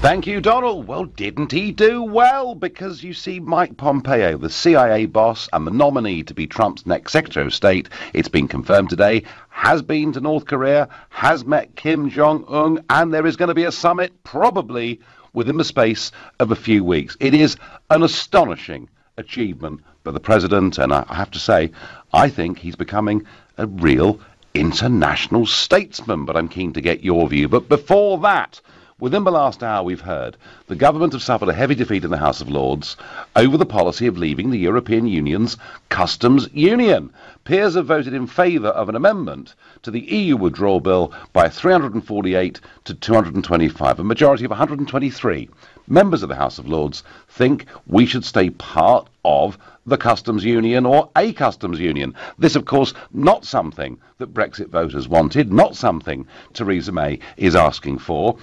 Thank you, Donald. Well, didn't he do well? Because you see, Mike Pompeo, the CIA boss and the nominee to be Trump's next Secretary of State, it's been confirmed today, has been to North Korea, has met Kim Jong-un, and there is going to be a summit probably within the space of a few weeks. It is an astonishing achievement by the president, and I have to say, I think he's becoming a real international statesman, but I'm keen to get your view. But before that, within the last hour, we've heard the government have suffered a heavy defeat in the House of Lords over the policy of leaving the European Union's customs union. Peers have voted in favour of an amendment to the EU withdrawal bill by 348 to 225, a majority of 123. Members of the House of Lords think we should stay part of the customs union or a customs union. This, of course, not something that Brexit voters wanted, not something Theresa May is asking for.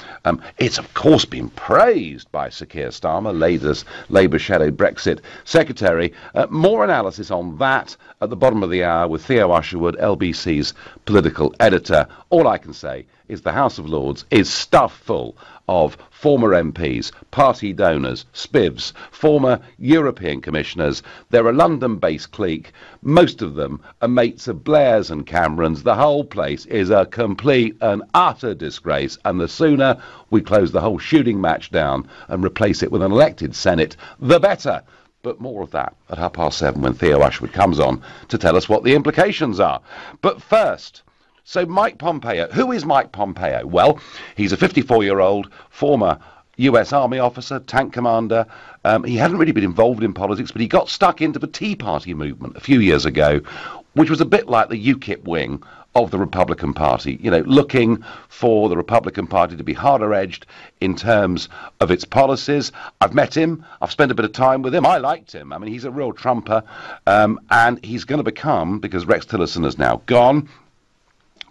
It's, of course, been praised by Sir Keir Starmer, Labour shadow Brexit secretary. More analysis on that at the bottom of the hour with Theo Usherwood, LBC's political editor. All I can say is the House of Lords is stuffed full of former MPs, party donors, spivs, former European commissioners. They're a London-based clique. Most of them are mates of Blair's and Cameron's. The whole place is a complete and utter disgrace, and the sooner we close the whole shooting match down and replace it with an elected Senate, the better. But more of that at 7:30 when Theo Usherwood comes on to tell us what the implications are. But first, so Mike Pompeo. Who is Mike Pompeo? Well, he's a 54-year-old former US Army officer, tank commander. He hadn't really been involved in politics, but he got stuck into the Tea Party movement a few years ago, which was a bit like the UKIP wing of the Republican Party, you know, looking for the Republican Party to be harder-edged in terms of its policies. I've met him. I've spent a bit of time with him. I liked him. I mean, he's a real trumper, and he's going to become, because Rex Tillerson is now gone,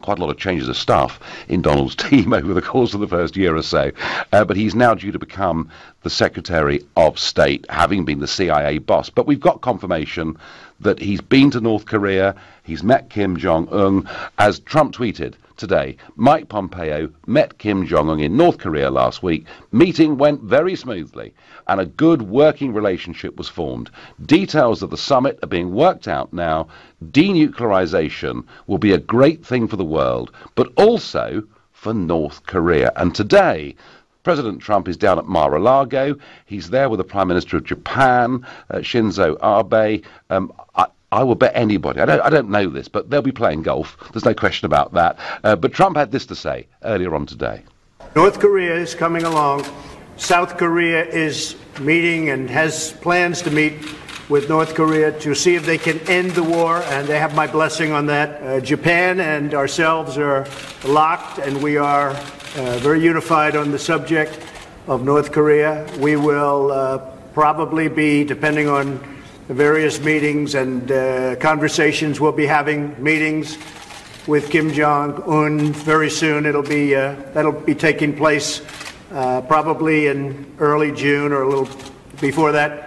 quite a lot of changes of staff in Donald's team over the course of the first year or so. But he's now due to become the Secretary of State, having been the CIA boss. But we've got confirmation that he's been to North Korea, he's met Kim Jong-un. As Trump tweeted today, Mike Pompeo met Kim Jong-un in North Korea last week. Meeting went very smoothly, and a good working relationship was formed. Details of the summit are being worked out now. Denuclearization will be a great thing for the world, but also for North Korea. And today, President Trump is down at Mar-a-Lago. He's there with the Prime Minister of Japan, Shinzo Abe. I will bet anybody, I don't know this, but they'll be playing golf. There's no question about that. But Trump had this to say earlier on today. North Korea is coming along. South Korea is meeting and has plans to meet with North Korea to see if they can end the war, and they have my blessing on that. Japan and ourselves are locked, and we are very unified on the subject of North Korea. We will probably be, depending on the various meetings and conversations, we'll be having meetings with Kim Jong-un very soon. That'll be taking place probably in early June or a little before that.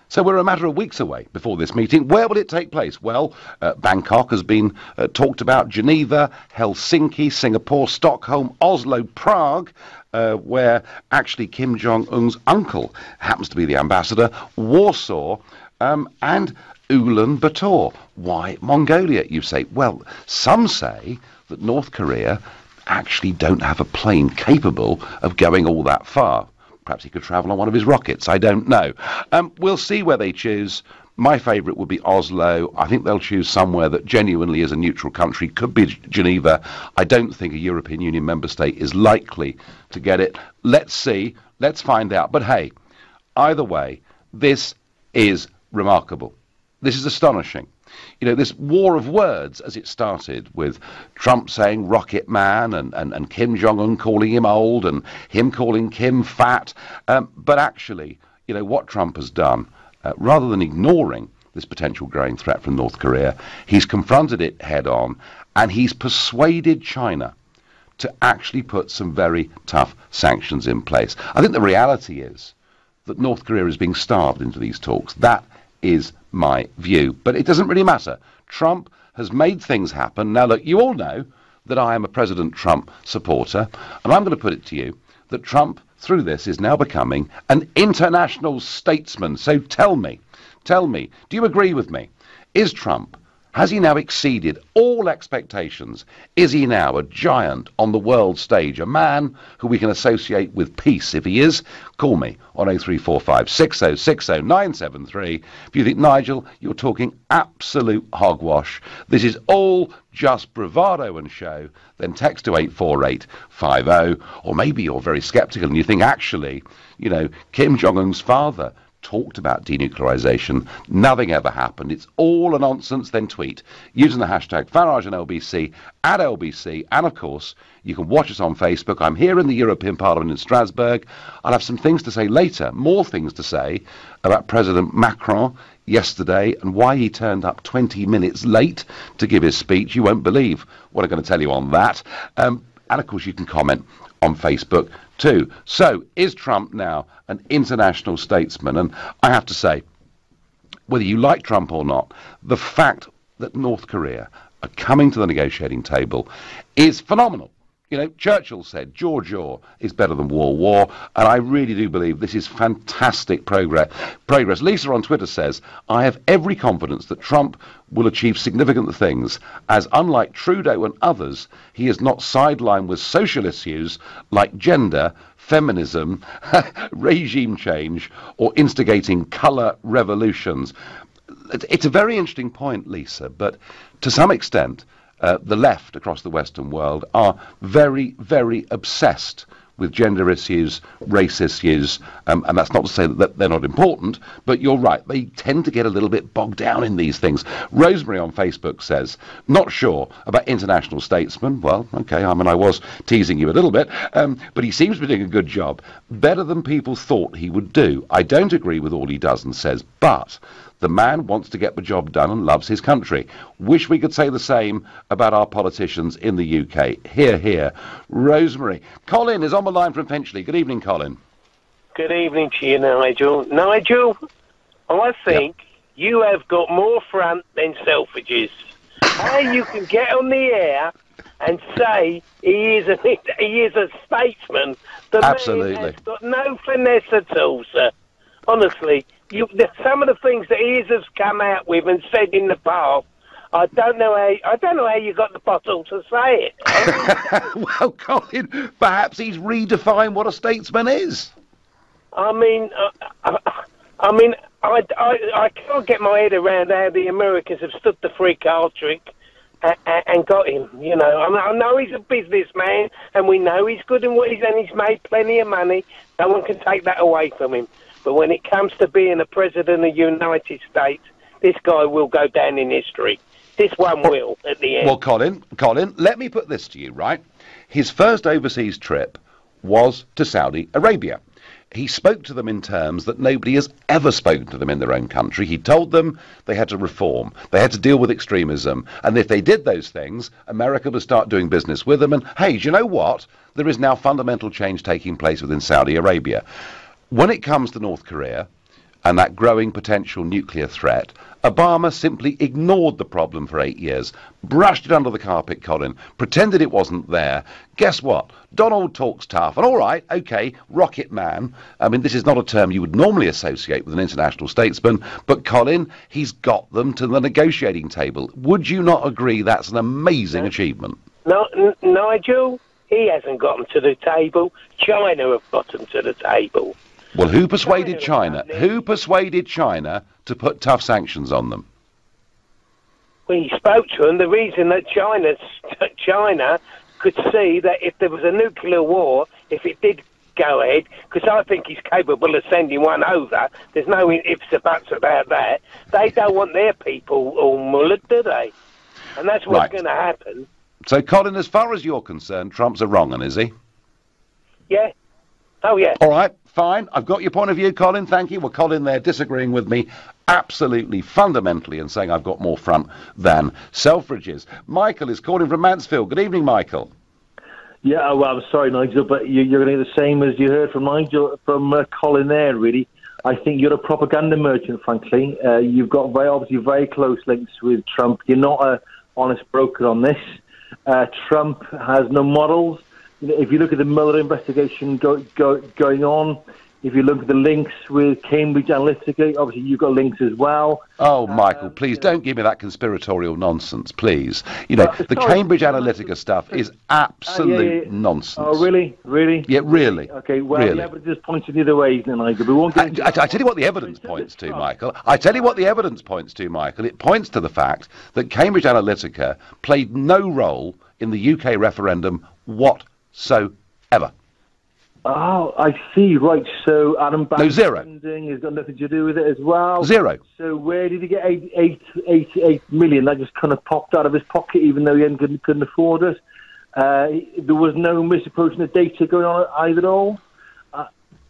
So we're a matter of weeks away before this meeting. Where will it take place? Well, Bangkok has been talked about, Geneva, Helsinki, Singapore, Stockholm, Oslo, Prague, where actually Kim Jong-un's uncle happens to be the ambassador, Warsaw, and Ulaanbaatar. Why Mongolia, you say? Well, some say that North Korea actually don't have a plane capable of going all that far. Perhaps he could travel on one of his rockets. I don't know. We'll see where they choose. My favourite would be Oslo. I think they'll choose somewhere that genuinely is a neutral country. Could be Geneva. I don't think a European Union member state is likely to get it. Let's see. Let's find out. But hey, either way, this is remarkable. This is astonishing. You know, this war of words, as it started with Trump saying Rocket Man and Kim Jong-un calling him old and him calling Kim fat. But actually, you know, what Trump has done, rather than ignoring this potential growing threat from North Korea, he's confronted it head on, and he's persuaded China to actually put some very tough sanctions in place. I think the reality is that North Korea is being starved into these talks. That is my view. But it doesn't really matter. Trump has made things happen. Now, look, you all know that I am a President Trump supporter, and I'm going to put it to you that Trump, through this, is now becoming an international statesman. So tell me, do you agree with me? Is Trump, has he now exceeded all expectations? Is he now a giant on the world stage, a man who we can associate with peace? If he is, call me on 0345 6060 973. If you think, Nigel, you're talking absolute hogwash, this is all just bravado and show, then text to 84850. Or maybe you're very sceptical and you think, actually, you know, Kim Jong-un's father talked about denuclearization, nothing ever happened, it's all a nonsense, then tweet using the hashtag Farage and LBC at LBC, and of course you can watch us on Facebook. I'm here in the European Parliament in Strasbourg. I'll have some things to say later, more things to say about President Macron yesterday and why he turned up 20 minutes late to give his speech. You won't believe what I'm going to tell you on that. And of course you can comment on Facebook too. So, is Trump now an international statesman? And I have to say, whether you like Trump or not, the fact that North Korea are coming to the negotiating table is phenomenal. You know, Churchill said, George Orr is better than war, and I really do believe this is fantastic progress. Lisa on Twitter says, I have every confidence that Trump will achieve significant things, as unlike Trudeau and others, he is not sidelined with social issues like gender, feminism, regime change, or instigating colour revolutions. It's a very interesting point, Lisa, but to some extent, the left across the Western world are very, very obsessed with gender issues, race issues, and that's not to say that they're not important, but you're right, they tend to get a little bit bogged down in these things. Rosemary on Facebook says, not sure about international statesmen. Well, okay, I mean, I was teasing you a little bit, but he seems to be doing a good job, better than people thought he would do. I don't agree with all he does and says, but the man wants to get the job done and loves his country. Wish we could say the same about our politicians in the UK. Hear, hear. Rosemary. Colin is on the line from Finchley. Good evening, Colin. Good evening to you, Nigel. Nigel, I think you have got more front than Selfridges. How you can get on the air and say he is a statesman. The Absolutely. man has got no finesse at all, sir. Honestly, some of the things that he has come out with and said in the past, I don't know how you got the bottle to say it. Well, Colin, perhaps he's redefined what a statesman is. I mean, I can't get my head around how the Americans have stood the free car trick and got him. You know, I know he's a businessman, and we know he's good in what he's and he's made plenty of money. No one can take that away from him. But when it comes to being a president of the United States, this guy will go down in history. This one will, at the end. Well, Colin, let me put this to you, right? His first overseas trip was to Saudi Arabia. He spoke to them in terms that nobody has ever spoken to them in their own country. He told them they had to reform, they had to deal with extremism, and if they did those things, America would start doing business with them. And, hey, do you know what? There is now fundamental change taking place within Saudi Arabia. When it comes to North Korea and that growing potential nuclear threat, Obama simply ignored the problem for 8 years, brushed it under the carpet, Colin, pretended it wasn't there. Guess what? Donald talks tough, and all right, okay, rocket man. I mean, this is not a term you would normally associate with an international statesman, but Colin, he's got them to the negotiating table. Would you not agree that's an amazing achievement? No, Nigel, he hasn't got them to the table. China have got them to the table. Well, who persuaded China? Who persuaded China to put tough sanctions on them? Well, he spoke to them. The reason that China could see that if there was a nuclear war, if it did go ahead, because I think he's capable of sending one over, there's no ifs or buts about that, they don't want their people all mullered, do they? And that's what's going to happen. So, Colin, as far as you're concerned, Trump's a wrong 'un, is he? Yeah. Oh, yeah. All right, fine. I've got your point of view, Colin. Thank you. Well, Colin there disagreeing with me absolutely fundamentally and saying I've got more front than Selfridges. Michael is calling from Mansfield. Good evening, Michael. Yeah, well, I'm sorry, Nigel, but you're going to get the same as you heard from Colin there, really. I think you're a propaganda merchant, frankly. You've got very close links with Trump. You're not an honest broker on this. Trump has no morals. if you look at the Mueller investigation going on, if you look at the links with Cambridge Analytica, obviously you've got links as well. Oh, Michael, please don't give me that conspiratorial nonsense, please. The Cambridge Analytica stuff is absolute nonsense. Oh, really? Really? Yeah, really. Okay, well, really. the evidence points in the other way, then we won't get I tell you what the evidence points to, Michael. I tell you what the evidence points to, Michael. It points to the fact that Cambridge Analytica played no role in the UK referendum whatsoever. Oh, I see. Right. So Adam Bank's zero. funding has got nothing to do with it as well. Zero. So where did he get 88 million? That just kind of popped out of his pocket, even though he couldn't afford it. There was no misapproaching the data going on either at all.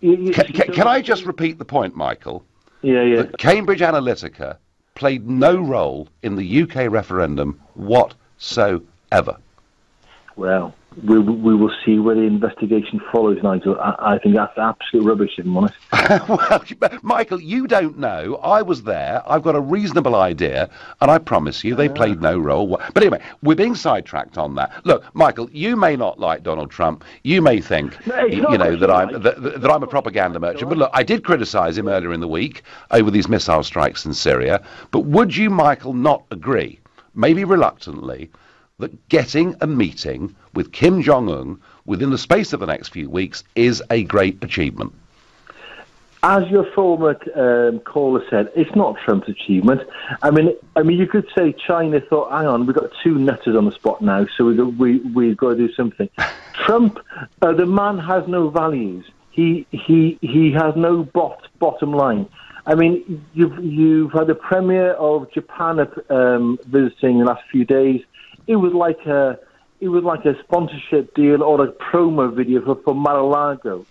Can I just repeat the point, Michael? Yeah. That Cambridge Analytica played no role in the UK referendum whatsoever. Well, we will see where the investigation follows, Nigel. I think that's absolute rubbish, if I'm honest. Well, Michael, you don't know. I was there. I've got a reasonable idea, and I promise you they played no role. But anyway, we're being sidetracked on that. Look, Michael, you may not like Donald Trump. You may think, that I'm a propaganda merchant. But look, I did criticise him earlier in the week over these missile strikes in Syria. But would you, Michael, not agree, maybe reluctantly, that getting a meeting with Kim Jong-un within the space of the next few weeks is a great achievement? As your former caller said, it's not Trump's achievement. I mean, you could say China thought, hang on, we've got two nutters on the spot now, so we've got to do something. Trump, the man has no values. He has no bottom line. I mean, you've had the premier of Japan visiting the last few days. It was like a sponsorship deal or a promo video for Mar-a-Lago.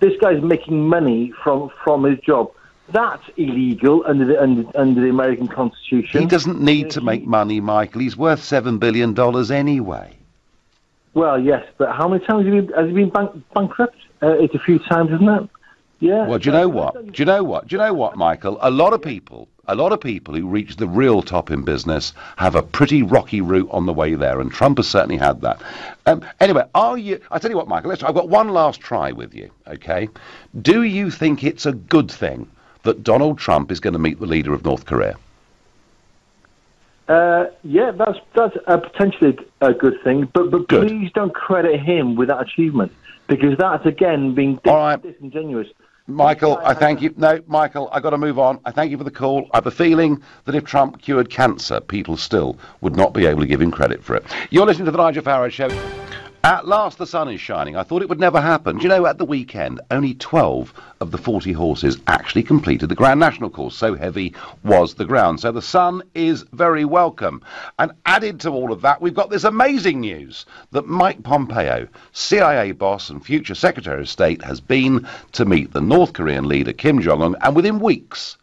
This guy's making money from his job. That's illegal under the American Constitution. He doesn't need to make money, Michael. He's worth $7 billion anyway. Well, yes, but how many times has he been bankrupt? It's a few times, isn't it? Yeah. Well, do you know what, Michael? A lot of people who reach the real top in business have a pretty rocky route on the way there, and Trump has certainly had that. Anyway, I tell you what, Michael, I've got one last try with you, okay? Do you think it's a good thing that Donald Trump is going to meet the leader of North Korea? Yeah, that's potentially a good thing, but please don't credit him with that achievement, because that's, again, being disingenuous. Michael, I thank you. No, Michael, I've got to move on. I thank you for the call. I have a feeling that if Trump cured cancer, people still would not be able to give him credit for it. You're listening to the Nigel Farage Show. At last the sun is shining. I thought it would never happen. Do you know, at the weekend, only 12 of the 40 horses actually completed the Grand National course. So heavy was the ground. So the sun is very welcome. And added to all of that, we've got this amazing news that Mike Pompeo, CIA boss and future Secretary of State, has been to meet the North Korean leader Kim Jong-un. And within weeks,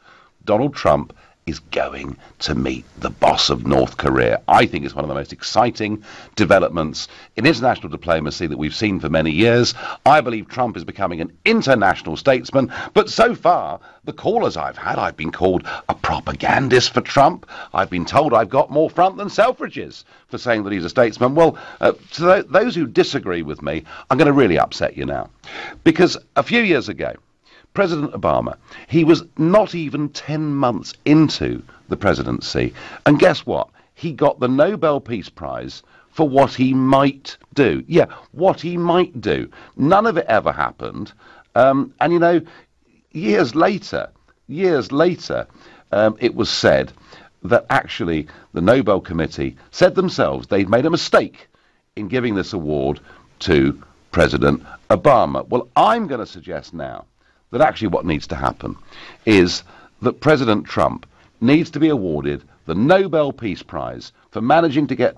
Donald Trump is going to meet the boss of North Korea. I think it's one of the most exciting developments in international diplomacy that we've seen for many years. I believe Trump is becoming an international statesman, but so far, the callers I've had, I've been called a propagandist for Trump. I've been told I've got more front than Selfridges for saying that he's a statesman. Well, to those who disagree with me, I'm going to really upset you now. Because a few years ago, President Obama, he was not even 10 months into the presidency, and guess what? He got the Nobel Peace Prize for what he might do. Yeah, what he might do. None of it ever happened. And years later, it was said that actually the Nobel Committee said themselves they'd made a mistake in giving this award to President Obama. Well, I'm going to suggest now that actually what needs to happen is that President Trump needs to be awarded the Nobel Peace Prize for managing to get,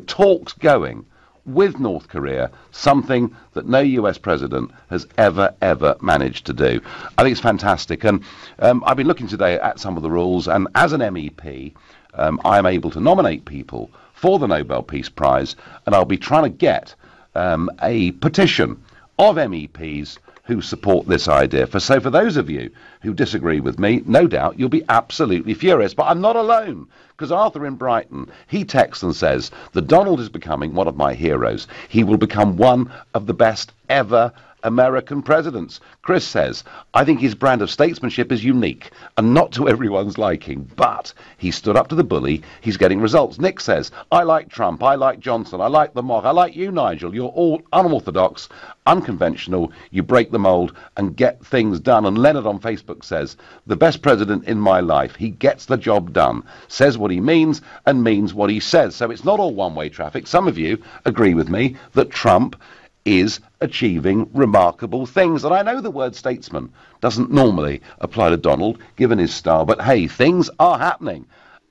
talks going with North Korea, something that no US president has ever managed to do. I think it's fantastic. And I've been looking today at some of the rules, and as an MEP, I'm able to nominate people for the Nobel Peace Prize, and I'll be trying to get a petition of MEPs who support this idea. So for those of you who disagree with me, no doubt you'll be absolutely furious. But I'm not alone, because Arthur in Brighton, he texts and says that Donald is becoming one of my heroes. He will become one of the best ever American presidents. Chris says, I think his brand of statesmanship is unique and not to everyone's liking, but he stood up to the bully. He's getting results. Nick says, I like Trump, I like Johnson, I like the mob, I like you, Nigel. You're all unorthodox, unconventional, you break the mold and get things done. And Leonard on Facebook says, the best president in my life. He gets the job done, says what he means and means what he says. So it's not all one-way traffic. Some of you agree with me that Trump is achieving remarkable things. And I know the word statesman doesn't normally apply to Donald, given his style, but hey, things are happening.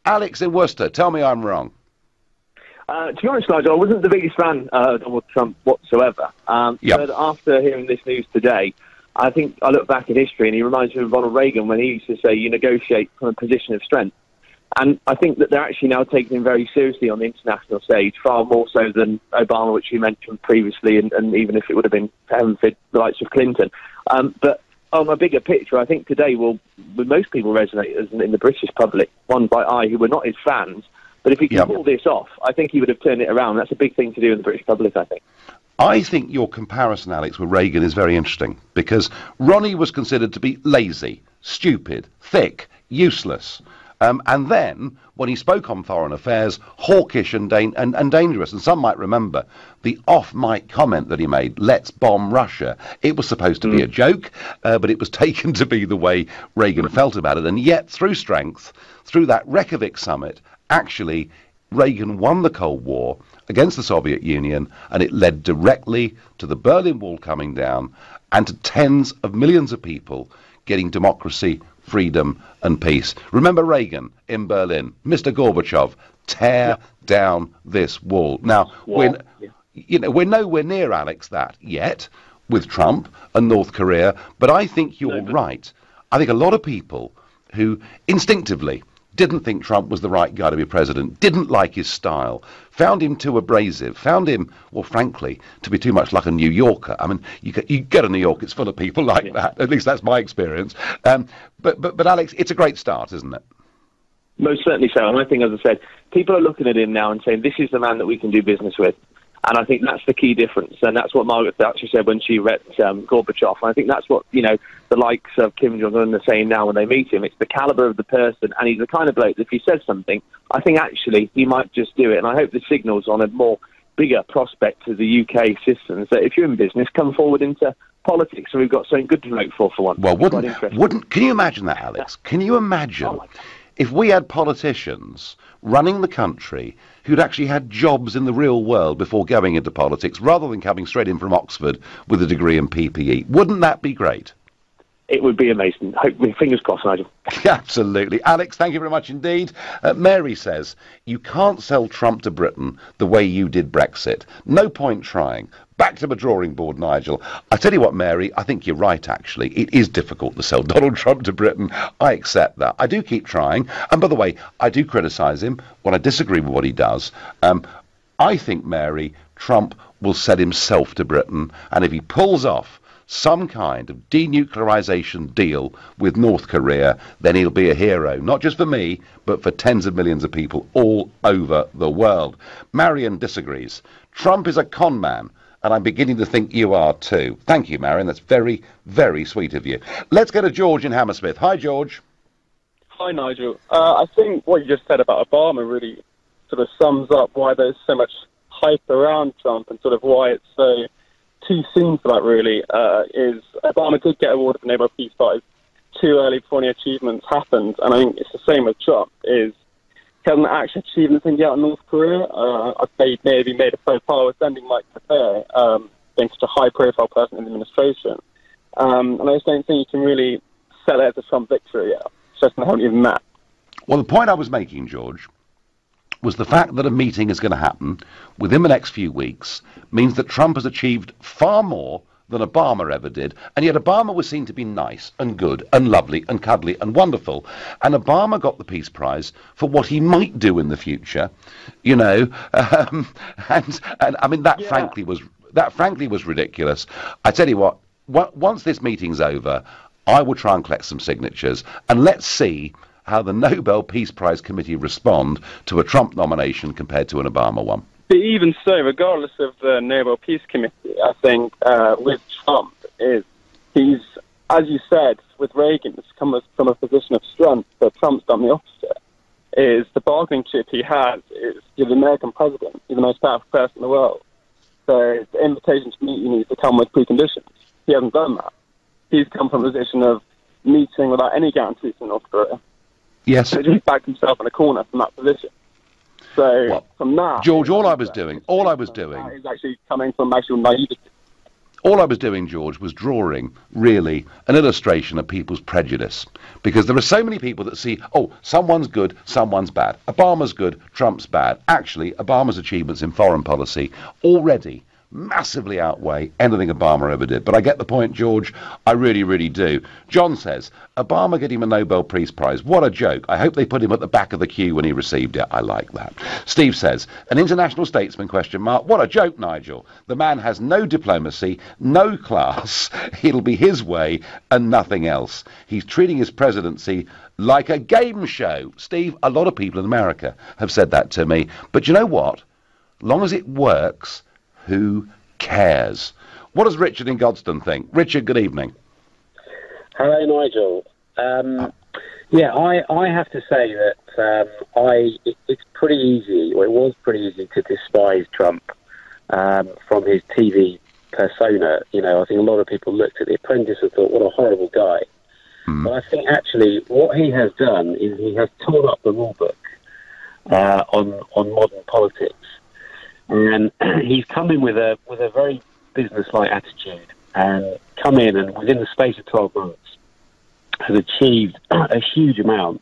Alex in Worcester, tell me I'm wrong. To be honest, Nigel, I wasn't the biggest fan of Donald Trump whatsoever. But after hearing this news today, I think I look back at history and he reminds me of Ronald Reagan when he used to say, you negotiate from a position of strength. And I think that they're actually now taking him very seriously on the international stage, far more so than Obama, which you mentioned previously, and even if it would have been heaven for the likes of Clinton. But on a bigger picture, I think today will, with most people, resonate as in the British public, ones like I, who were not his fans. But if he can pull this off, I think he would have turned it around. That's a big thing to do in the British public, I think. I think your comparison, Alex, with Reagan is very interesting, because Ronnie was considered to be lazy, stupid, thick, useless. And then, when he spoke on foreign affairs, hawkish and dangerous. And some might remember the off-mic comment that he made, let's bomb Russia. It was supposed to be a joke, but it was taken to be the way Reagan felt about it. And yet, through strength, through that Reykjavik summit, actually, Reagan won the Cold War against the Soviet Union, and it led directly to the Berlin Wall coming down and to tens of millions of people getting democracy, freedom and peace. Remember Reagan in Berlin, Mr. Gorbachev, tear down this wall. Now, we're nowhere near, Alex, that yet with Trump and North Korea, but I think you're right. I think a lot of people who instinctively didn't think Trump was the right guy to be president, didn't like his style, found him too abrasive, found him, well, frankly, to be too much like a New Yorker. I mean, you get to New York, it's full of people like that. At least that's my experience. But Alex, it's a great start, isn't it? Most certainly so. And I think, as I said, people are looking at him now and saying, this is the man that we can do business with. And I think that's the key difference. And that's what Margaret Thatcher said when she met Gorbachev. And I think that's what, the likes of Kim Jong-un are saying now when they meet him. It's the caliber of the person. And he's the kind of bloke that if he says something, I think actually he might just do it. And I hope the signals on a more bigger prospect to the UK citizens that if you're in business, come forward into politics. So we've got something good to vote for once. Well, can you imagine that, Alex? Can you imagine if we had politicians running the country who'd actually had jobs in the real world before going into politics, rather than coming straight in from Oxford with a degree in PPE? Wouldn't that be great? It would be amazing. Fingers crossed, Nigel. Absolutely. Alex, thank you very much indeed. Mary says, you can't sell Trump to Britain the way you did Brexit. No point trying. Back to the drawing board, Nigel. I tell you what, Mary, I think you're right, actually. It is difficult to sell Donald Trump to Britain. I accept that. I do keep trying. And by the way, I do criticise him when I disagree with what he does. I think, Mary, Trump will sell himself to Britain. And if he pulls off some kind of denuclearization deal with North Korea, then he'll be a hero, not just for me, but for tens of millions of people all over the world. Marion disagrees. Trump is a con man, and I'm beginning to think you are too. Thank you, Marion. That's very, very sweet of you. Let's go to George in Hammersmith. Hi, George. Hi, Nigel. I think what you just said about Obama really sort of sums up why there's so much hype around Trump and sort of why it's so too soon for that, really, is Obama did get awarded the Nobel Peace Prize too early before any achievements happened. And I think it's the same with Trump, is he hasn't actually achieved anything yet in North Korea. I'd say he maybe made a faux pas with sending Mike Pompeo, being such a high-profile person in the administration. And I just don't think you can really sell it as a Trump victory yet. It's just not even that. Well, the point I was making, George, was the fact that a meeting is going to happen within the next few weeks means that Trump has achieved far more than Obama ever did, and yet Obama was seen to be nice and good and lovely and cuddly and wonderful, and Obama got the Peace Prize for what he might do in the future, and I mean that frankly was that frankly was ridiculous. I tell you what, once this meeting's over, I will try and collect some signatures, and let's see how the Nobel Peace Prize Committee respond to a Trump nomination compared to an Obama one. But even so, regardless of the Nobel Peace Committee, I think with Trump, he's, as you said, with Reagan, it's come from a position of strength, but Trump's done the opposite. Is the bargaining chip he has is you're the American president, you're the most powerful person in the world. So the invitation to meet you needs to come with preconditions. He hasn't done that. He's come from a position of meeting without any guarantees in North Korea. Yes. So he's backed himself in a corner from that position. So from that, George, all I was doing is actually coming from actual naivety. All I was doing, George, was drawing, really, an illustration of people's prejudice. Because there are so many people that see, oh, someone's good, someone's bad. Obama's good, Trump's bad. Actually, Obama's achievements in foreign policy already massively outweigh anything Obama ever did. But I get the point, George. I really, really do. John says, Obama getting a Nobel Peace Prize. What a joke. I hope they put him at the back of the queue when he received it. I like that. Steve says, an international statesman, question mark. What a joke, Nigel. The man has no diplomacy, no class. It'll be his way and nothing else. He's treating his presidency like a game show. Steve, a lot of people in America have said that to me. But you know what? Long as it works, who cares? What does Richard in Godstone think? Richard, good evening. Hello, Nigel. I have to say that it's pretty easy, or it was pretty easy to despise Trump from his TV persona. You know, I think a lot of people looked at The Apprentice and thought, what a horrible guy. But I think actually what he has done is he has torn up the rule book on modern politics. And he's come in with a very business-like attitude, and come in and within the space of 12 months has achieved a huge amount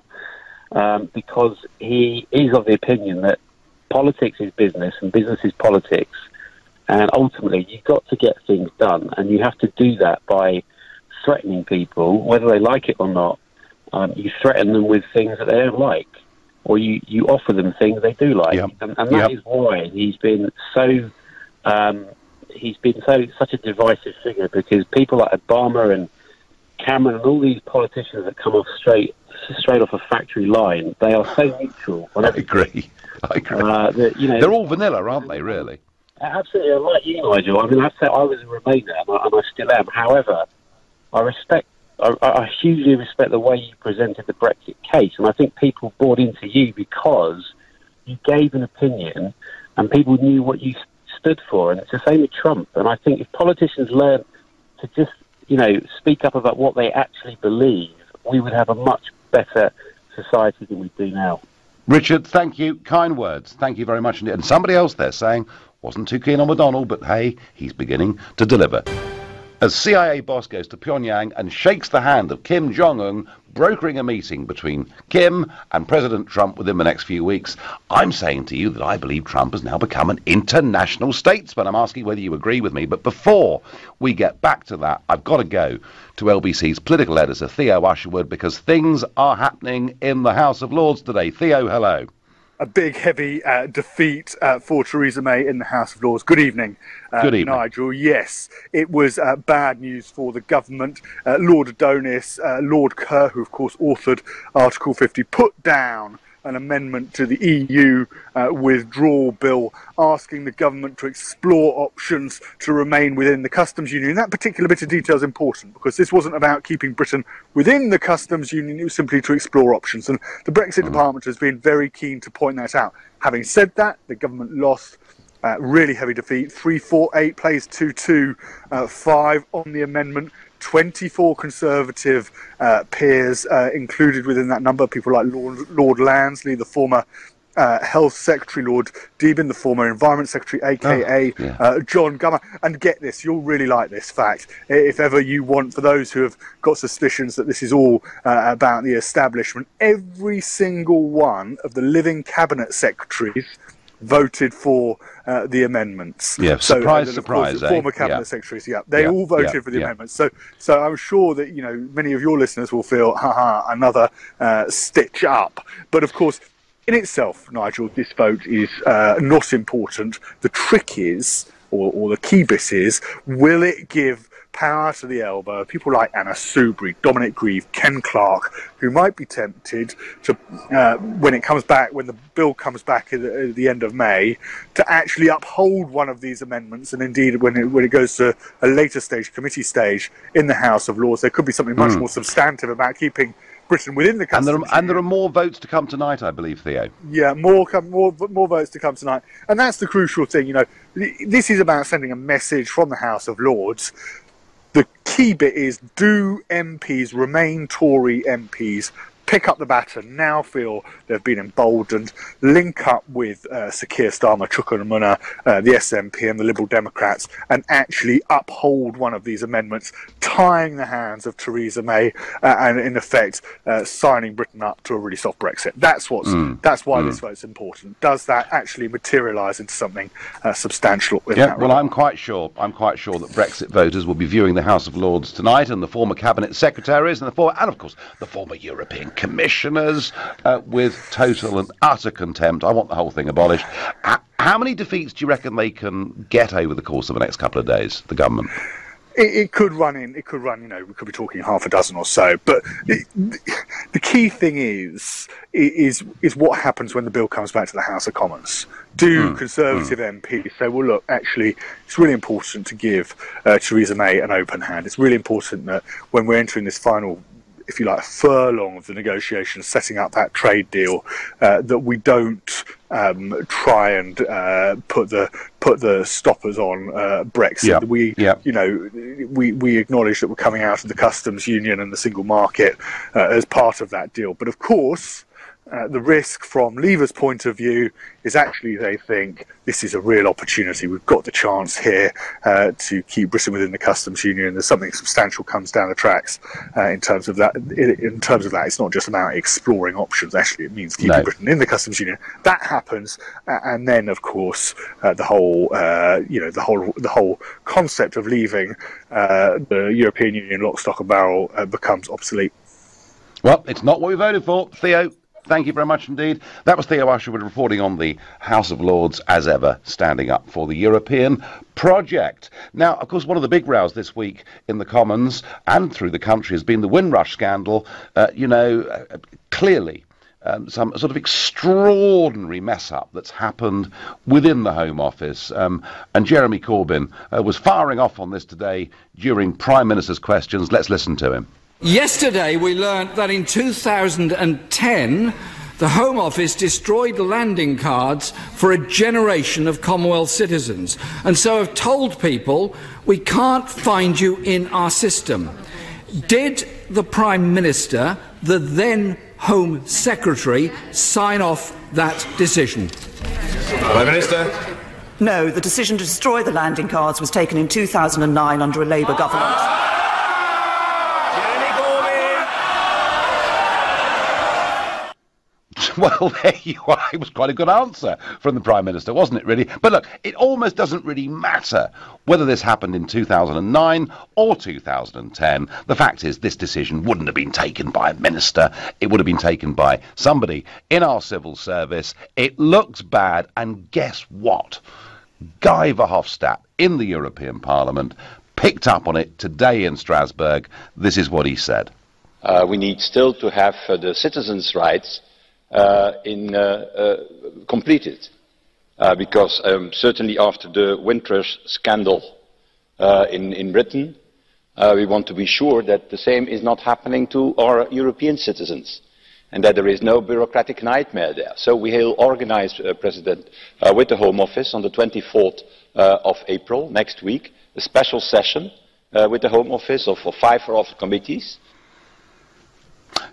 because he is of the opinion that politics is business and business is politics, and ultimately you've got to get things done, and you have to do that by threatening people, whether they like it or not. You threaten them with things that they don't like, or you offer them things they do like, and that is why he's been such a divisive figure, because people like Obama and Cameron and all these politicians that come off straight off a factory line, they are so neutral. I agree. They're all vanilla, aren't they? Really? Absolutely. I'm like you, Nigel. I mean, I was a Remainer, and I still am. However, I hugely respect the way you presented the Brexit case, and I think people bought into you because you gave an opinion and people knew what you stood for, and it's the same with Trump. And I think if politicians learn to just, speak up about what they actually believe, we would have a much better society than we do now. Richard, thank you. Kind words. Thank you very much indeed. And somebody else there saying, wasn't too keen on McDonnell, but hey, he's beginning to deliver. As CIA boss goes to Pyongyang and shakes the hand of Kim Jong-un, brokering a meeting between Kim and President Trump within the next few weeks, I'm saying to you that I believe Trump has now become an international statesman. I'm asking whether you agree with me. But before we get back to that, I've got to go to LBC's political editor, Theo Usherwood, because things are happening in the House of Lords today. Theo, hello. A big, heavy defeat for Theresa May in the House of Lords. Good evening, Nigel. Yes, it was bad news for the government. Lord Adonis, Lord Kerr, who of course authored Article 50, put down an amendment to the EU withdrawal bill asking the government to explore options to remain within the customs union. That particular bit of detail is important because this wasn't about keeping Britain within the customs union, it was simply to explore options. And the Brexit department has been very keen to point that out. Having said that, the government lost really heavy defeat, 348 plays 225 on the amendment. 24 Conservative peers included within that number, people like Lord Lansley, the former Health Secretary, Lord Deben, the former Environment Secretary, a.k.a. John Gummer. And get this, you'll really like this fact, if ever you want, for those who have got suspicions that this is all about the establishment, every single one of the living cabinet secretaries voted for the amendments. Yeah, so, surprise, former cabinet secretaries, they all voted for the amendments. So I'm sure that many of your listeners will feel, another stitch up. But of course, in itself, Nigel, this vote is not important. The trick is or the key bit is, will it give power to the elbow, people like Anna Soubry, Dominic Grieve, Ken Clarke, who might be tempted to, when the bill comes back at the end of May, to actually uphold one of these amendments, and indeed when it goes to a later stage, committee stage, in the House of Lords, there could be something much more substantive about keeping Britain within the customs union. And there are more votes to come tonight, I believe, Theo. Yeah, more votes to come tonight, and that's the crucial thing. This is about sending a message from the House of Lords. The key bit is, do MPs, Remain Tory MPs, pick up the baton, now feel they've been emboldened, link up with Sir Keir Starmer, Chukwuemeka, the SNP and the Liberal Democrats, and actually uphold one of these amendments, tying the hands of Theresa May and, in effect, signing Britain up to a really soft Brexit. That's why this vote's important. Does that actually materialise into something substantial? I'm quite sure that Brexit voters will be viewing the House of Lords tonight, and the former cabinet secretaries and of course the former European commissioners with total and utter contempt. I want the whole thing abolished. How many defeats do you reckon they can get over the course of the next couple of days, the government? It could run, we could be talking half a dozen or so. But the key thing is what happens when the bill comes back to the House of Commons. Do Conservative MPs say, well, look, actually, it's really important to give Theresa May an open hand. It's really important that when we're entering this final, if you like, furlong of the negotiations, setting up that trade deal, that we don't try and put the stoppers on Brexit. We acknowledge that we're coming out of the customs union and the single market as part of that deal. But of course, the risk from Leaver's point of view is actually they think this is a real opportunity. We've got the chance here to keep Britain within the customs union. There's something substantial comes down the tracks in terms of that. It's not just about exploring options. Actually, it means keeping Britain in the customs union. That happens, and then of course the whole concept of leaving the European Union lock, stock and barrel becomes obsolete. Well, it's not what we voted for, Theo. Thank you very much indeed. That was Theo Usherwood reporting on the House of Lords, as ever, standing up for the European project. Now, of course, one of the big rows this week in the Commons and through the country has been the Windrush scandal. Clearly, some sort of extraordinary mess-up that's happened within the Home Office. And Jeremy Corbyn was firing off on this today during Prime Minister's questions. Let's listen to him. Yesterday we learnt that in 2010 the Home Office destroyed landing cards for a generation of Commonwealth citizens, and so have told people we can't find you in our system. Did the Prime Minister, the then Home Secretary, sign off that decision? Prime Minister. No, the decision to destroy the landing cards was taken in 2009 under a Labour government. Well, there you are. It was quite a good answer from the Prime Minister, wasn't it, really? But look, it almost doesn't really matter whether this happened in 2009 or 2010. The fact is, this decision wouldn't have been taken by a minister. It would have been taken by somebody in our civil service. It looks bad, and guess what? Guy Verhofstadt in the European Parliament picked up on it today in Strasbourg. This is what he said. We need still to have the citizens' rights completed, because certainly after the Windrush scandal in Britain, we want to be sure that the same is not happening to our European citizens, and that there is no bureaucratic nightmare there. So we will organise, President, with the Home Office on the 24th of April, next week, a special session with the Home Office of 5 of the committees.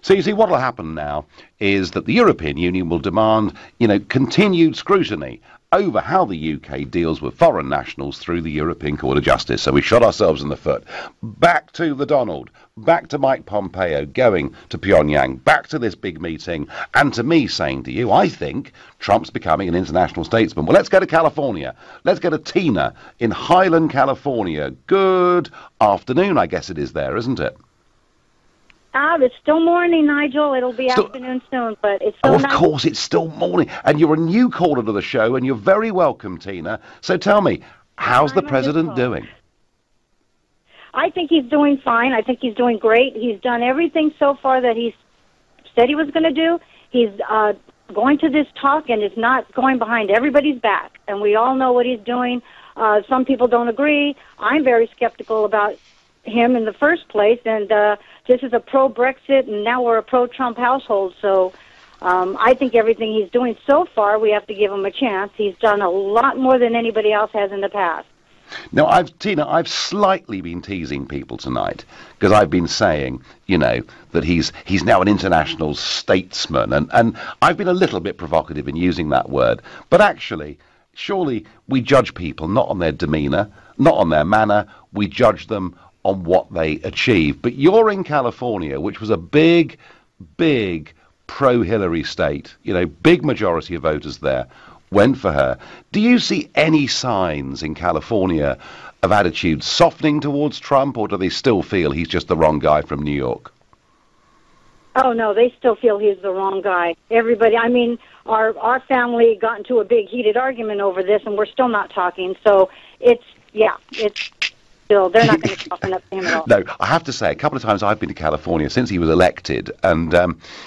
So you see, what will happen now is that the European Union will demand, continued scrutiny over how the UK deals with foreign nationals through the European Court of Justice. So we shot ourselves in the foot. Back to the Donald, back to Mike Pompeo going to Pyongyang, back to this big meeting, and to me saying to you, I think Trump's becoming an international statesman. Well, let's go to California. Let's go to Tina in Highland, California. Good afternoon, I guess it is there, isn't it? It's still morning, Nigel. It'll be afternoon soon, but it's still of course, it's still morning. And you're a new caller to the show, and you're very welcome, Tina. So tell me, How's the president doing? I think he's doing fine. I think he's doing great. He's done everything so far that he said he was going to do. He's going to this talk and is not going behind everybody's back. And we all know what he's doing. Some people don't agree. I'm very skeptical about him in the first place. And this is a pro-Brexit, and now we're a pro-Trump household. So I think everything he's doing so far, we have to give him a chance. He's done a lot more than anybody else has in the past. Now, I've slightly been teasing people tonight because I've been saying, you know, that he's now an international statesman, and I've been a little bit provocative in using that word. But actually, surely we judge people not on their demeanour, not on their manner. We judge them on what they achieve. But you're in California, which was a big pro-Hillary state, you know, big majority of voters there went for her. Do you see any signs in California of attitudes softening towards Trump, or do they still feel he's just the wrong guy from New York? Oh, no, they still feel he's the wrong guy. Everybody, I mean, our family got into a big heated argument over this, and we're still not talking. So it's still, they're not going to soften up to him at all. No, I have to say, a couple of times I've been to California since he was elected, and,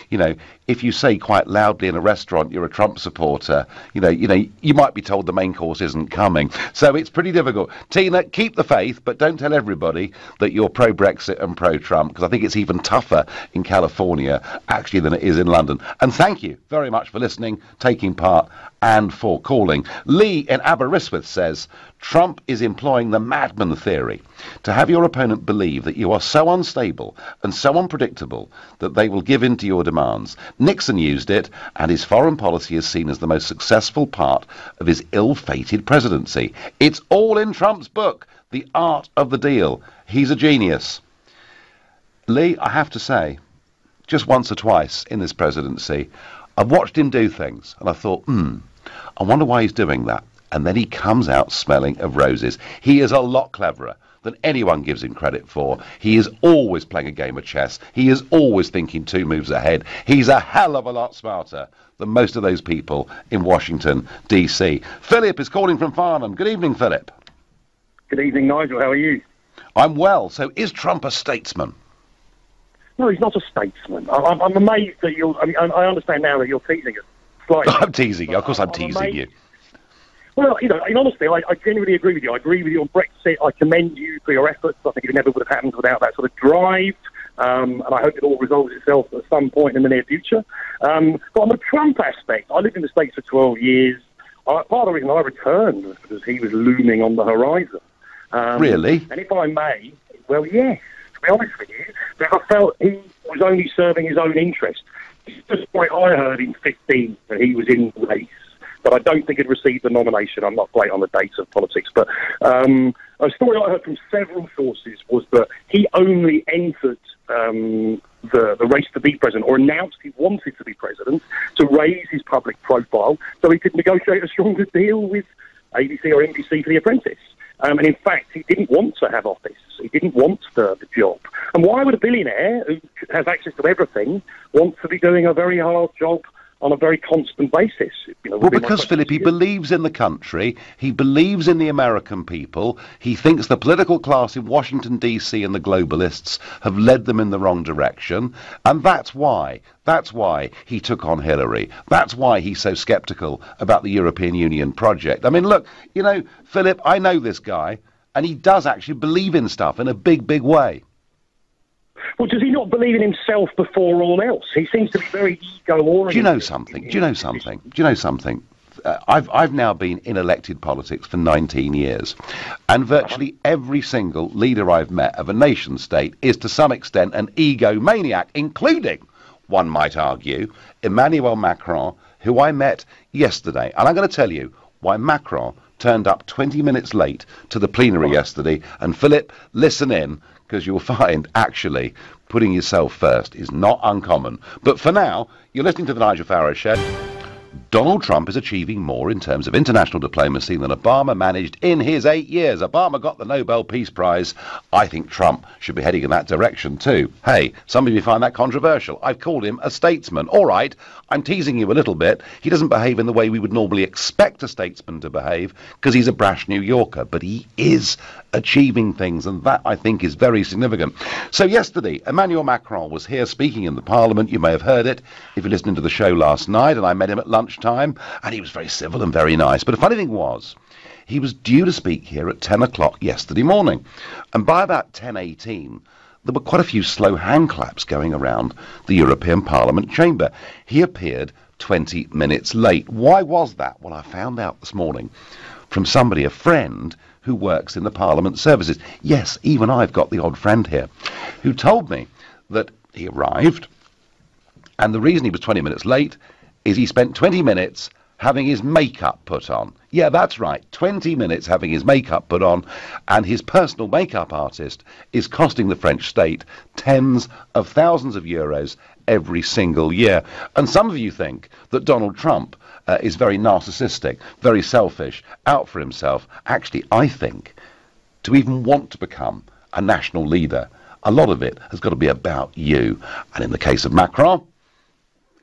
you know, if you say quite loudly in a restaurant you're a Trump supporter, you know, you might be told the main course isn't coming. So it's pretty difficult. Tina, keep the faith, but don't tell everybody that you're pro-Brexit and pro-Trump, because I think it's even tougher in California, actually, than it is in London. And thank you very much for listening, taking part, and for calling. Lee in Aberystwyth says, Trump is employing the madman theory to have your opponent believe that you are so unstable and so unpredictable that they will give in to your demands. Nixon used it, and his foreign policy is seen as the most successful part of his ill-fated presidency. It's all in Trump's book, The Art of the Deal. He's a genius. Lee, I have to say, just once or twice in this presidency, I've watched him do things, and I thought, I wonder why he's doing that. And then he comes out smelling of roses. He is a lot cleverer than anyone gives him credit for. He is always playing a game of chess. He is always thinking 2 moves ahead. He's a hell of a lot smarter than most of those people in Washington, D.C. Philip is calling from Farnham. Good evening, Philip. Good evening, Nigel. How are you? I'm well. So is Trump a statesman? No, he's not a statesman. I'm amazed that you're... I mean, I understand now that you're teasing us slightly. I'm teasing you. Of course I'm teasing you. Well, you know, in honesty, I genuinely agree with you. I agree with you on Brexit. I commend you for your efforts. I think it never would have happened without that sort of drive. And I hope it all resolves itself at some point in the near future. But on the Trump aspect, I lived in the States for 12 years. Part of the reason I returned was because he was looming on the horizon. Really? And if I may, well, yes, to be honest with you, because I felt he was only serving his own interest. It's just like I heard in 2015 that he was in the race, but I don't think he'd received the nomination. I'm not great on the dates of politics, but a story I heard from several sources was that he only entered the race to be president, or announced he wanted to be president, to raise his public profile so he could negotiate a stronger deal with ABC or NBC for The Apprentice. And in fact, he didn't want to have office. He didn't want the job. And why would a billionaire who has access to everything want to be doing a very hard job on a very constant basis? You know, well, because, Philip, he believes in the country, he believes in the American people, he thinks the political class in Washington, D.C. and the globalists have led them in the wrong direction, and that's why he took on Hillary. That's why he's so sceptical about the European Union project. I mean, look, you know, Philip, I know this guy, and he does actually believe in stuff in a big, big way. Well, does he not believe in himself before all else? He seems to be very ego-oriented. Do you know something? I've now been in elected politics for 19 years, and virtually every single leader I've met of a nation state is to some extent an egomaniac, including, one might argue, Emmanuel Macron, who I met yesterday. And I'm going to tell you why Macron turned up 20 minutes late to the plenary yesterday. And Philip, listen in, because you'll find, actually, putting yourself first is not uncommon. But for now, you're listening to the Nigel Farage Show. Donald Trump is achieving more in terms of international diplomacy than Obama managed in his 8 years. Obama got the Nobel Peace Prize. I think Trump should be heading in that direction too. Hey, some of you find that controversial. I've called him a statesman. All right, I'm teasing you a little bit. He doesn't behave in the way we would normally expect a statesman to behave because he's a brash New Yorker, but he is achieving things, and that, I think, is very significant. So yesterday, Emmanuel Macron was here speaking in the Parliament. You may have heard it if you're listening to the show last night, and I met him at lunchtime, and he was very civil and very nice. But the funny thing was, he was due to speak here at 10 o'clock yesterday morning, and by about 10:18, there were quite a few slow hand claps going around the European Parliament chamber. He appeared 20 minutes late. Why was that? Well, I found out this morning from somebody, a friend, who works in the Parliament services. Yes, even I've got the odd friend here, who told me that he arrived, and the reason he was 20 minutes late is he spent 20 minutes having his makeup put on. Yeah, that's right, 20 minutes having his makeup put on, and his personal makeup artist is costing the French state tens of thousands of euros every single year. And some of you think that Donald Trump is very narcissistic, very selfish, out for himself. Actually, I think to even want to become a national leader, a lot of it has got to be about you. And in the case of Macron,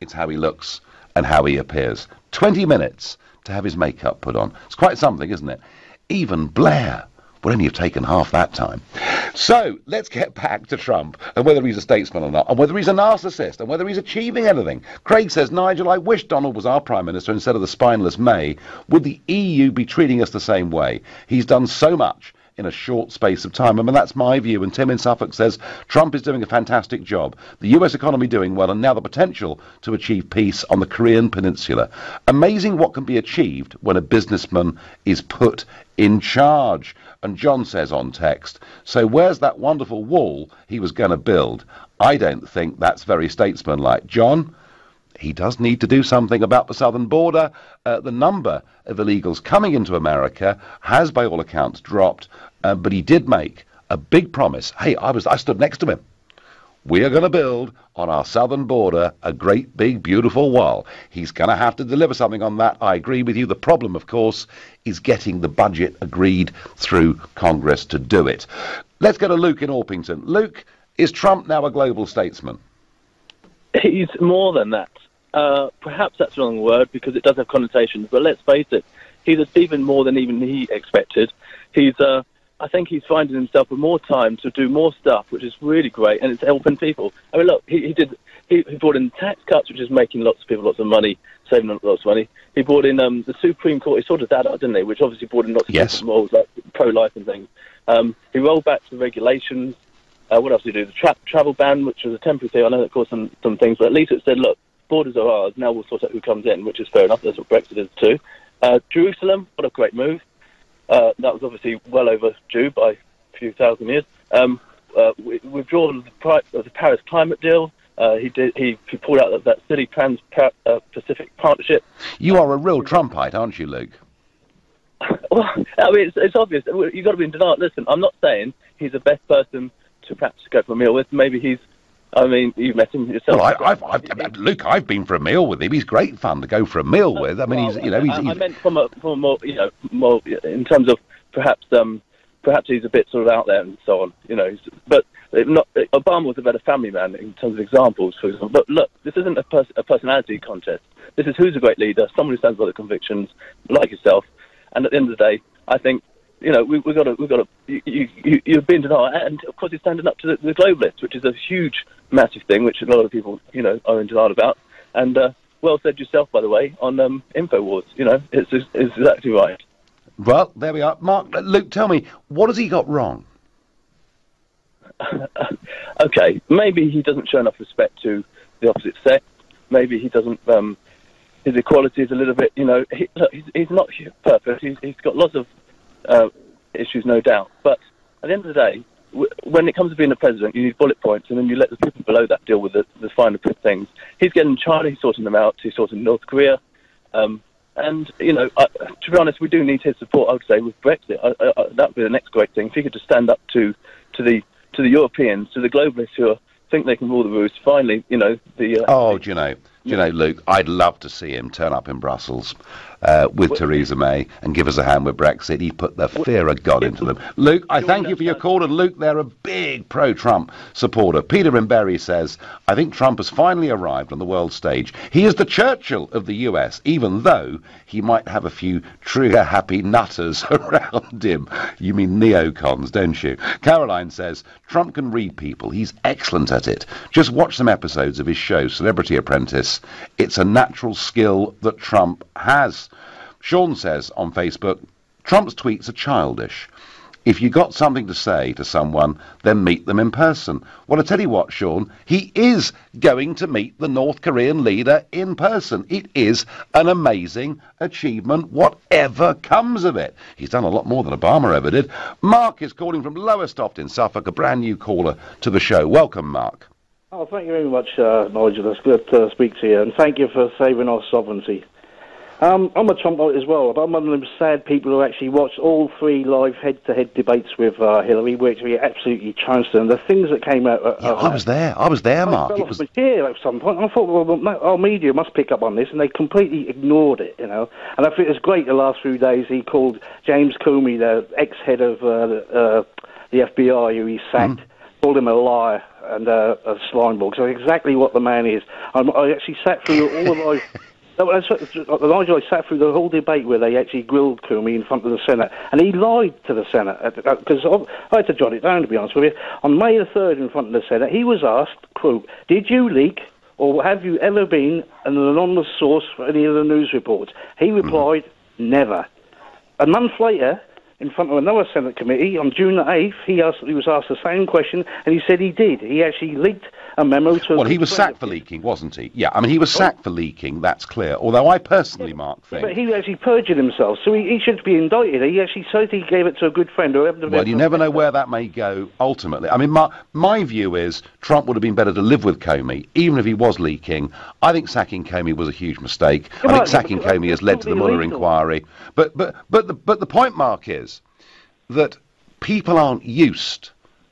it's how he looks and how he appears. 20 minutes to have his makeup put on. It's quite something, isn't it? Even Blair would only have taken half that time. So, let's get back to Trump and whether he's a statesman or not, and whether he's a narcissist, and whether he's achieving anything. Craig says, Nigel, I wish Donald was our Prime Minister instead of the spineless May. Would the EU be treating us the same way? He's done so much in a short space of time. I mean, that's my view. And Tim in Suffolk says, Trump is doing a fantastic job. The US economy doing well, and now the potential to achieve peace on the Korean Peninsula. Amazing what can be achieved when a businessman is put in charge. And John says on text, so where's that wonderful wall he was going to build? I don't think that's very statesmanlike. John, he does need to do something about the southern border. The number of illegals coming into America has, by all accounts, dropped, but he did make a big promise. Hey, I stood next to him. We are going to build on our southern border a great, big, beautiful wall. He's going to have to deliver something on that. I agree with you. The problem, of course, is getting the budget agreed through Congress to do it. Let's go to Luke in Orpington. Luke, is Trump now a global statesman? He's more than that. Perhaps that's the wrong word because it does have connotations, but let's face it, he's achieving more than even he expected. I think he's finding himself with more time to do more stuff, which is really great, and it's helping people. I mean, look, he brought in tax cuts, which is making lots of people lots of money, saving lots of money. He brought in the Supreme Court. He sorted that out, didn't he? Which obviously brought in lots of different laws, like pro-life and things. He rolled back the regulations. What else did he do? The travel ban, which was a temporary thing. I know that caused some things, but at least it said, look, borders are ours. Now we'll sort out who comes in, which is fair enough. That's what Brexit is too. Jerusalem, what a great move. That was obviously well overdue by a few thousand years. Withdrawal of the Paris climate deal. He pulled out of that silly Trans-Pacific partnership. You are a real Trumpite, aren't you, Luke? Well, I mean, it's obvious. You've got to be in denial. Listen, I'm not saying he's the best person to perhaps go for a meal with. Maybe he's. I mean, you've met him yourself. Well, Luke, I've been for a meal with him. He's great fun to go for a meal with. I mean, I meant from a more, more in terms of perhaps he's a bit sort of out there and so on, But Obama was a better family man in terms of examples, for example. But look, this isn't a personality contest. This is who's a great leader, someone who stands by the convictions, like yourself. And at the end of the day, I think. We've got to. You've been denied, and of course, he's standing up to the globalists, which is a huge, massive thing, which a lot of people, are in denial about. And well said yourself, by the way, on Infowars. It's exactly right. Well, there we are, Mark. Luke, tell me, what has he got wrong? Okay, maybe he doesn't show enough respect to the opposite sex. Maybe he doesn't. His equality is a little bit. He's not perfect. He's got lots of issues, no doubt. But at the end of the day, when it comes to being a president, you need bullet points, and then you let the people below that deal with the finer things. He's getting China, he's sorting them out, he's sorting North Korea. And, to be honest, we do need his support, I would say, with Brexit. That would be the next great thing. If he could just stand up to the Europeans, to the globalists who think they can rule the roost, finally, you know, Luke, I'd love to see him turn up in Brussels with Theresa May and give us a hand with Brexit. He put the fear of God into them. Luke, I thank you for your call, and Luke, they're a big pro-Trump supporter. Peter in Bury says, I think Trump has finally arrived on the world stage. He is the Churchill of the US, even though he might have a few trigger-happy nutters around him. You mean neocons, don't you? Caroline says, Trump can read people. He's excellent at it. Just watch some episodes of his show, Celebrity Apprentice. It's a natural skill that Trump has. Sean says on Facebook, Trump's tweets are childish. If you got something to say to someone, then meet them in person. Well, I tell you what, Sean, he is going to meet the North Korean leader in person. It is an amazing achievement, whatever comes of it. He's done a lot more than Obama ever did. Mark is calling from Lowestoft in Suffolk, a brand new caller to the show. Welcome, Mark. Oh, thank you very much, Nigel. It's good to speak to you, and thank you for saving our sovereignty. I'm a Trump voter as well, but I'm one of them sad people who actually watched all 3 live head-to-head debates with Hillary, which we absolutely trounced them. The things that came out... I was there, Mark. I fell off my chair at some point. I thought, well, our media must pick up on this, and they completely ignored it, you know. And I think it was great the last few days he called James Comey, the ex-head of the FBI, who he sacked, called him a liar and a slimeball. So exactly what the man is. I actually sat through all the live... Nigel, I sat through the whole debate where they actually grilled Comey in front of the Senate, and he lied to the Senate, because I had to jot it down, to be honest with you. On May the 3rd, in front of the Senate, he was asked, quote, did you leak, or have you ever been an anonymous source for any of the news reports? He replied, never. A month later, in front of another Senate committee, on June the 8th, he was asked the same question, and he said he did. He actually leaked a memo to... Well, he was sacked for leaking, wasn't he? Yeah, I mean, he was sacked for leaking, that's clear. Although I personally, Mark, think... But he actually perjured himself, so he should be indicted. He actually said he gave it to a good friend. Well, you never know where that may go, ultimately. I mean, my view is Trump would have been better to live with Comey, even if he was leaking. I think sacking Comey was a huge mistake. I think sacking Comey has led to the Mueller inquiry. But the point, Mark, is that people aren't used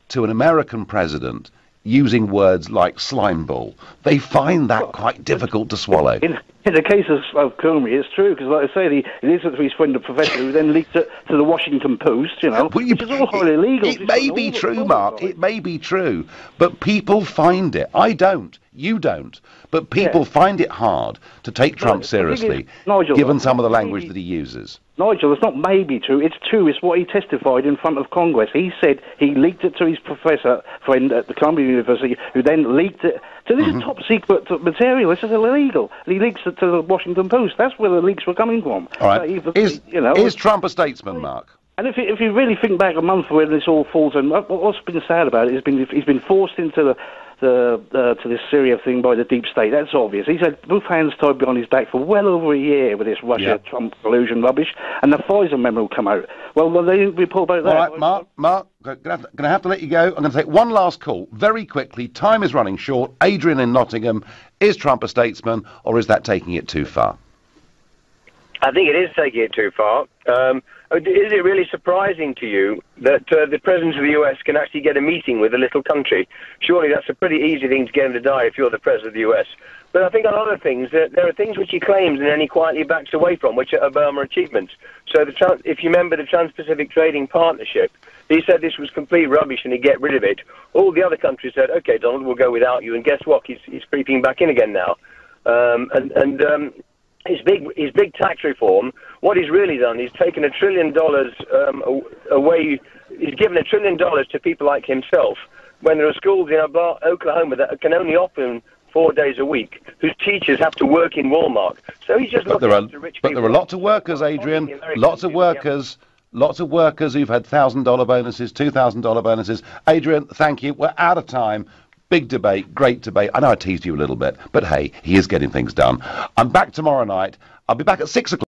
to an American president using words like slimeball. They find that quite difficult to swallow. In the case of Comey, it's true, because like I say, he listened to his friend, the professor, who then leaked it to the Washington Post, you know, which is all highly illegal. It may be true, Mark, it may be true, but people find it. I don't. You don't. But people find it hard to take Trump seriously, Nigel, given some of the language that he uses. Nigel, it's not maybe true, it's true. It's what he testified in front of Congress. He said he leaked it to his professor friend at the Columbia University, who then leaked it. So this is top secret material. This is illegal. And he leaks it to the Washington Post. That's where the leaks were coming from. All right. Is Trump a statesman, Mark? And if you really think back a month when this all falls, and what's been sad about it is he's been forced into to this Syria thing by the deep state. That's obvious. He's had both hands tied behind his back for well over a year with this Russia-Trump collusion rubbish, and the FISA memo come out. Well, they didn't report about that. All right, Mark, going to have to let you go. I'm going to take one last call very quickly. Time is running short. Adrian in Nottingham, is Trump a statesman, or is that taking it too far? I think it is taking it too far. Is it really surprising to you that the president of the US can actually get a meeting with a little country? Surely that's a pretty easy thing to get him to die if you're the president of the US. But I think on other things, there are things which he claims and then he quietly backs away from, which are Obama achievements. So if you remember the Trans-Pacific Trading Partnership, he said this was complete rubbish and he'd get rid of it. All the other countries said, okay, Donald, we'll go without you. And guess what? He's creeping back in again now. His big tax reform, what he's really done, he's taken $1 trillion away. He's given $1 trillion to people like himself, when there are schools in Oklahoma that can only open 4 days a week, whose teachers have to work in Walmart. So he's just looking after rich people. But there are lots of workers, Adrian. Lots of workers who've had $1,000 bonuses, $2,000 bonuses. Adrian, thank you. We're out of time. Big debate, great debate. I know I teased you a little bit, but hey, he is getting things done. I'm back tomorrow night. I'll be back at 6 o'clock.